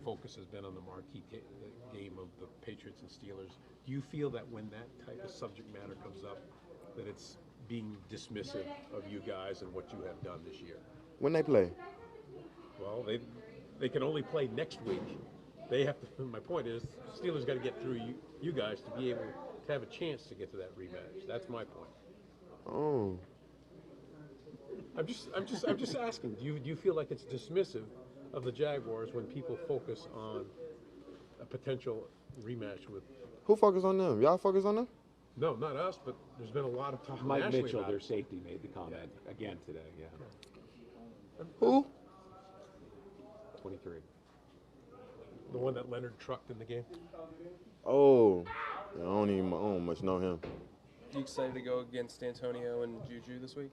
focus has been on the marquee the game of the Patriots and Steelers. Do you feel that when that type of subject matter comes up, that it's being dismissive of you guys and what you have done this year? When they play, Well, they can only play next week. They have to. My point is, Steelers got to get through you guys to be able to have a chance to get to that rematch. That's my point. oh, I'm just asking. Do you feel like it's dismissive of the Jaguars when people focus on a potential rematch with? who focus on them? Y'all focus on them? No, not us, but there's been a lot of talk. Mike nationally Mitchell, about their it. safety, made the comment again today. Yeah, Who? 23. The one that Leonard trucked in the game. Oh, I don't much know him. You excited to go against Antonio and Juju this week?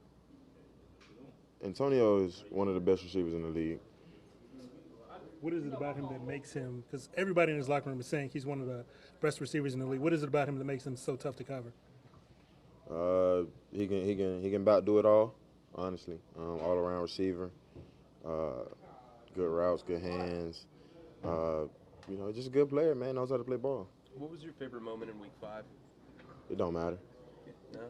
Antonio is one of the best receivers in the league. What is it about him that makes him? Because everybody in his locker room is saying he's one of the best receivers in the league. What is it about him that makes him so tough to cover? He can about do it all. Honestly, all around receiver, good routes, good hands. Just a good player, man. Knows how to play ball. What was your favorite moment in Week 5? It don't matter. No?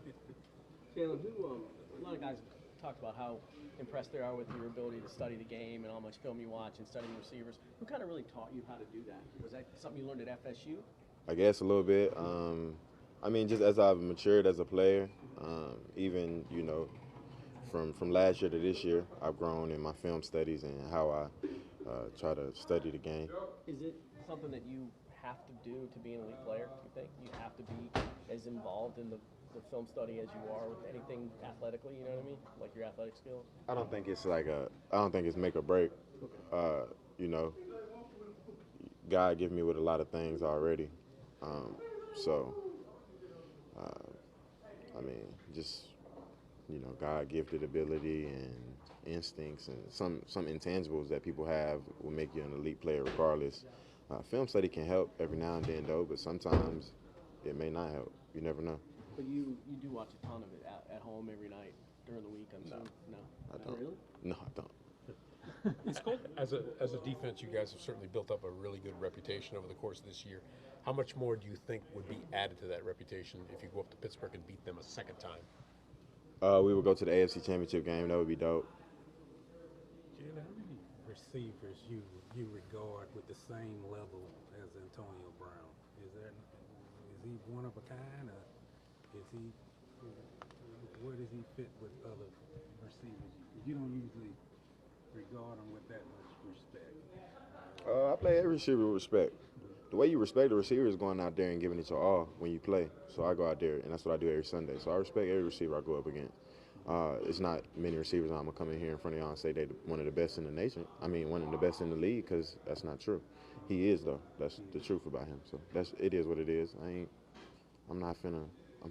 Jalen, a lot of guys talked about how impressed they are with your ability to study the game and how much film you watch and studying receivers. Who kind of really taught you how to do that? Was that something you learned at FSU? I guess a little bit. Just as I've matured as a player, even from last year to this year, I've grown in my film studies and how I try to study the game. Is it something that you have to do to be an elite player, you think? You have to be as involved in the film study as you are with anything athletically, you know what I mean? Like your athletic skills? I don't think it's make or break. God gave me with a lot of things already. God gifted ability and instincts and some intangibles that people have will make you an elite player regardless. Film study can help every now and then though, but sometimes it may not help. You never know. But you do watch a ton of it at home every night during the week, I'm assuming? No. I Not don't. really? No, I don't. It's cool. As a defense, you guys have certainly built up a really good reputation over the course of this year. How much more do you think would be added to that reputation if you go up to Pittsburgh and beat them a second time? We would go to the AFC Championship game. That would be dope. Jalen, how many receivers you regard with the same level as Antonio Brown? Is he one of a kind, or where does he fit with other receivers? You don't usually regard him with that much respect. I play every receiver with respect. The way you respect the receiver is going out there and giving it your all when you play. So I go out there, and that's what I do every Sunday. So I respect every receiver I go up against. It's not many receivers I'm going to come in here in front of y'all and say they're one of the best in the nation. I mean, one of the best in the league, because that's not true. He is, though. That's the truth about him. So it is what it is. I'm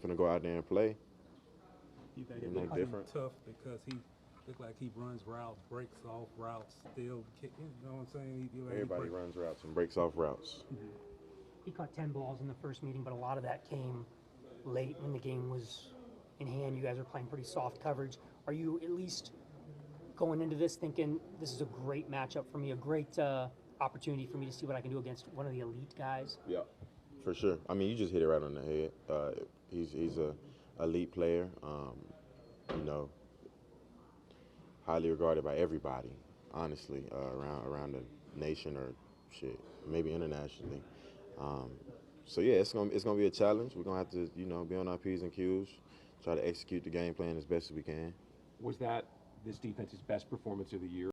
finna go out there and play. You think It it look makes him different. tough because he look like he runs routes, breaks off routes, still kick, you know what I'm saying? Everybody runs routes and breaks off routes. He caught 10 balls in the first meeting, but a lot of that came late when the game was in hand. You guys are playing pretty soft coverage. Are you at least going into this thinking this is a great matchup for me, a great opportunity for me to see what I can do against one of the elite guys? Yeah, for sure. I mean, you just hit it right on the head. He's a elite player. Highly regarded by everybody, honestly, around the nation or maybe internationally. It's gonna be a challenge. We're gonna have to, be on our P's and Q's, try to execute the game plan as best as we can. Was that this defense's best performance of the year?